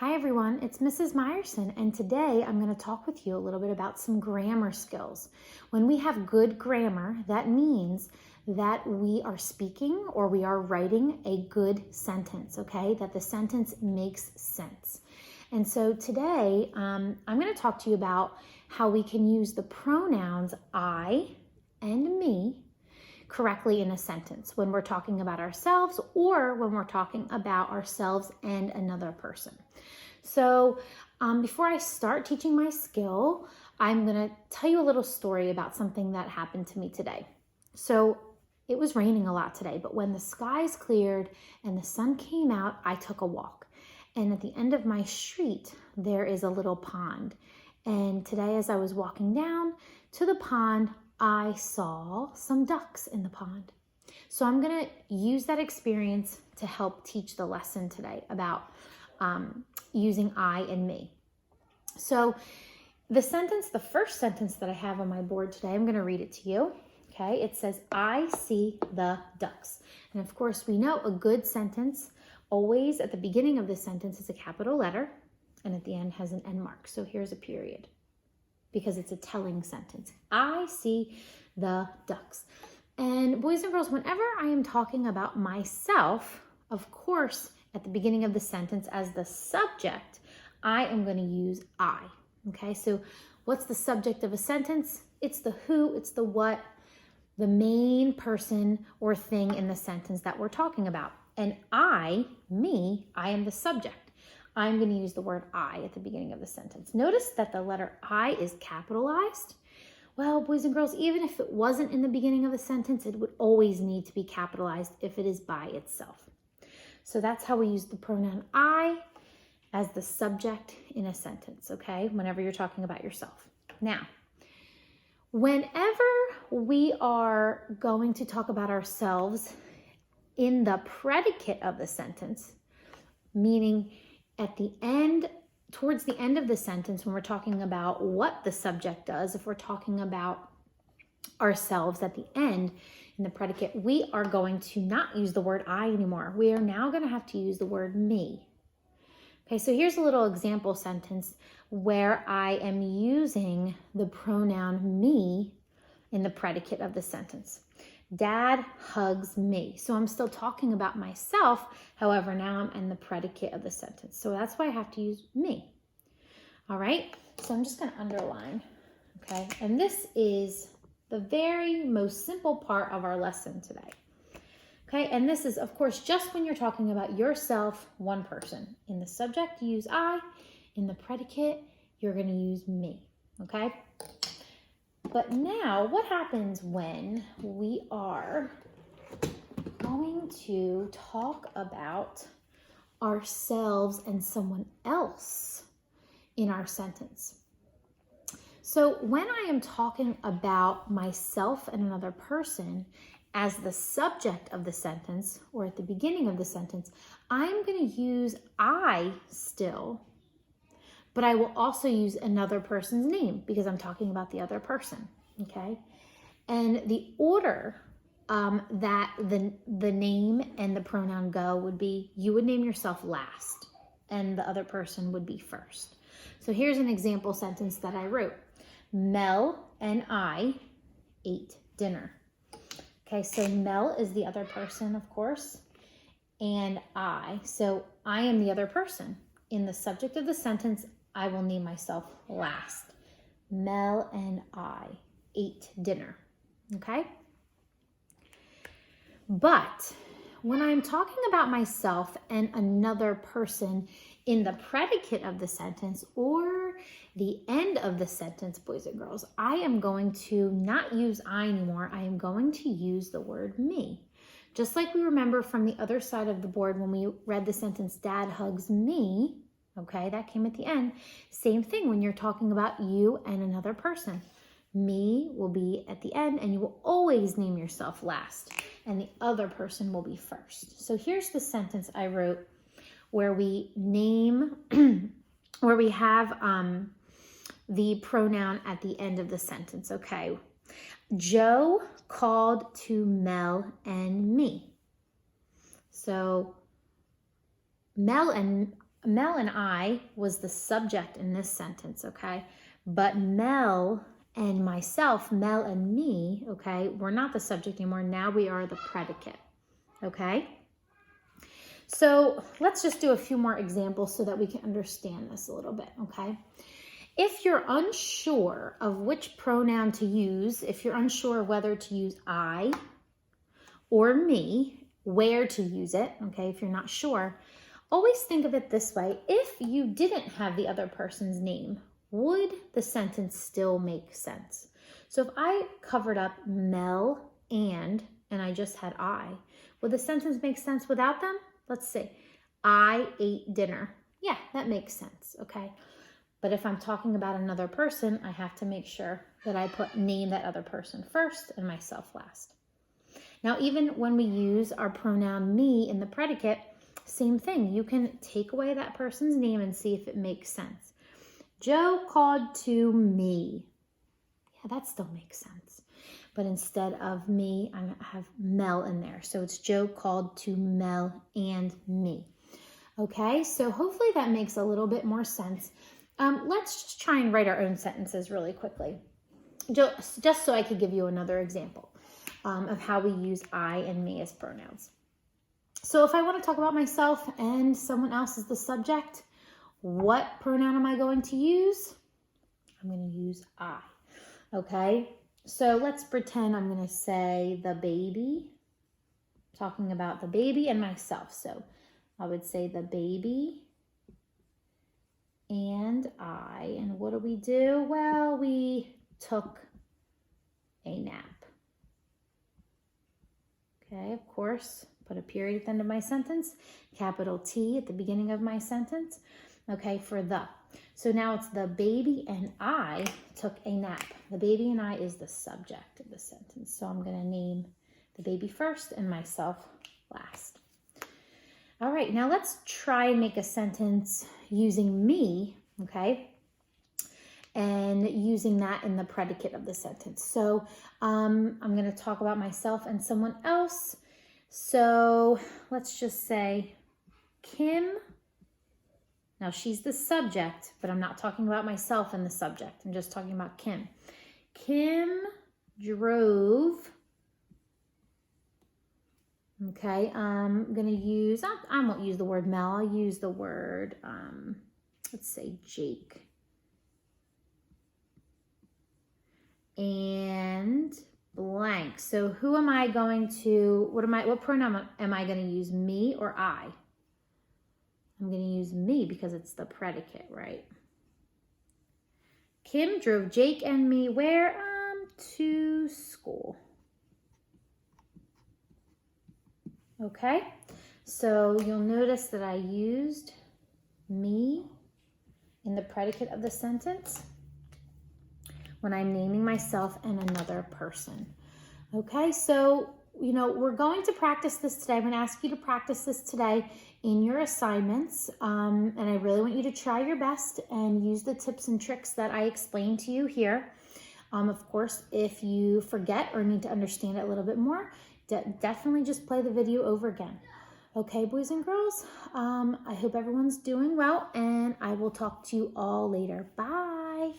Hi everyone, it's Mrs. Meyerson, and today I'm going to talk with you a little bit about some grammar skills. When we have good grammar, that means that we are speaking or we are writing a good sentence, okay? That the sentence makes sense. And so today I'm going to talk to you about how we can use the pronouns I and me correctly in a sentence when we're talking about ourselves or when we're talking about ourselves and another person. So before I start teaching my skill, I'm going to tell you a little story about something that happened to me today. So it was raining a lot today, but when the skies cleared and the sun came out, I took a walk. And at the end of my street, there is a little pond. And today, as I was walking down to the pond, I saw some ducks in the pond. So I'm going to use that experience to help teach the lesson today about using I and me. So the first sentence that I have on my board today, I'm going to read it to you. Okay, it says, I see the ducks. And of course, we know a good sentence always at the beginning of the sentence is a capital letter and at the end has an end mark. So here's a period because it's a telling sentence. I see the ducks. And boys and girls, whenever I am talking about myself, of course, at the beginning of the sentence as the subject, I am going to use I. Okay, so what's the subject of a sentence? It's the who, it's the what, the main person or thing in the sentence that we're talking about. And I, me, I am the subject. I'm going to use the word I at the beginning of the sentence. Notice that the letter I is capitalized. Well, boys and girls, even if it wasn't in the beginning of the sentence, it would always need to be capitalized if it is by itself. So that's how we use the pronoun I as the subject in a sentence, okay? Whenever you're talking about yourself. Now, whenever we are going to talk about ourselves in the predicate of the sentence, meaning at the end, towards the end of the sentence, when we're talking about what the subject does, if we're talking about ourselves at the end in the predicate, we are going to not use the word I anymore. We are now going to have to use the word me. Okay, so here's a little example sentence where I am using the pronoun me in the predicate of the sentence. Dad hugs me. So I'm still talking about myself. However, now I'm in the predicate of the sentence. So that's why I have to use me. All right. So I'm just going to underline. Okay. And this is the very most simple part of our lesson today. Okay. And this is, of course, just when you're talking about yourself, one person. In the subject, you use I. In the predicate, you're going to use me. Okay. But now, what happens when we are going to talk about ourselves and someone else in our sentence? So when I am talking about myself and another person as the subject of the sentence or at the beginning of the sentence, I'm going to use I still. But I will also use another person's name because I'm talking about the other person, okay? And the order that the name and the pronoun go would be, you would name yourself last and the other person would be first. So here's an example sentence that I wrote. Mel and I ate dinner. Okay, so Mel is the other person, of course, and I. So I am the other person. In the subject of the sentence, I will name myself last. Mel and I ate dinner, okay? But when I'm talking about myself and another person in the predicate of the sentence or the end of the sentence, boys and girls, I am going to not use I anymore. I am going to use the word me. Just like we remember from the other side of the board when we read the sentence, Dad hugs me. Okay, that came at the end. Same thing when you're talking about you and another person. Me will be at the end and you will always name yourself last and the other person will be first. So here's the sentence I wrote where we name, where we have the pronoun at the end of the sentence. Okay, Joe called to Mel and me. So Mel and Mel and I was the subject in this sentence, okay? But Mel and myself, Mel and me, okay, we're not the subject anymore. Now we are the predicate, okay? So let's just do a few more examples so that we can understand this a little bit, okay? If you're unsure of which pronoun to use, if you're unsure whether to use I or me, where to use it, okay, if you're not sure, always think of it this way. If you didn't have the other person's name, would the sentence still make sense? So if I covered up Mel and I just had I, would the sentence make sense without them? Let's see. I ate dinner. Yeah, that makes sense, okay? But if I'm talking about another person, I have to make sure that I name that other person first and myself last. Now, even when we use our pronoun me in the predicate, same thing. You can take away that person's name and see if it makes sense. Joe called to me. Yeah, that still makes sense. But instead of me, I have Mel in there. So it's Joe called to Mel and me. Okay, so hopefully that makes a little bit more sense. Let's just try and write our own sentences really quickly, just so I could give you another example of how we use I and me as pronouns. So if I want to talk about myself and someone else is the subject, what pronoun am I going to use? I'm going to use I. Okay, so let's pretend I'm going to say the baby, talking about the baby and myself. So I would say the baby and I. And what do we do? Well, we took a nap. Okay, of course, put a period at the end of my sentence, capital T at the beginning of my sentence, okay, for the. So now it's the baby and I took a nap. The baby and I is the subject of the sentence. So I'm going to name the baby first and myself last. All right, now let's try and make a sentence using me, okay, and using that in the predicate of the sentence. So I'm going to talk about myself and someone else. So let's just say Kim. Now she's the subject, but I'm not talking about myself and the subject. I'm just talking about Kim. Kim drove. Okay, I'm going to use, I won't use the word Mel. I'll use the word, let's say Jake. And blank. So who am I going to, what pronoun am I going to use, me or I? I'm going to use me because it's the predicate, right? Kim drove Jake and me where? To school. Okay, so you'll notice that I used me in the predicate of the sentence when I'm naming myself and another person. Okay, so, we're going to practice this today. I'm going to ask you to practice this today in your assignments, and I really want you to try your best and use the tips and tricks that I explained to you here. Of course, if you forget or need to understand it a little bit more, definitely just play the video over again. Okay, boys and girls, I hope everyone's doing well, and I will talk to you all later. Bye.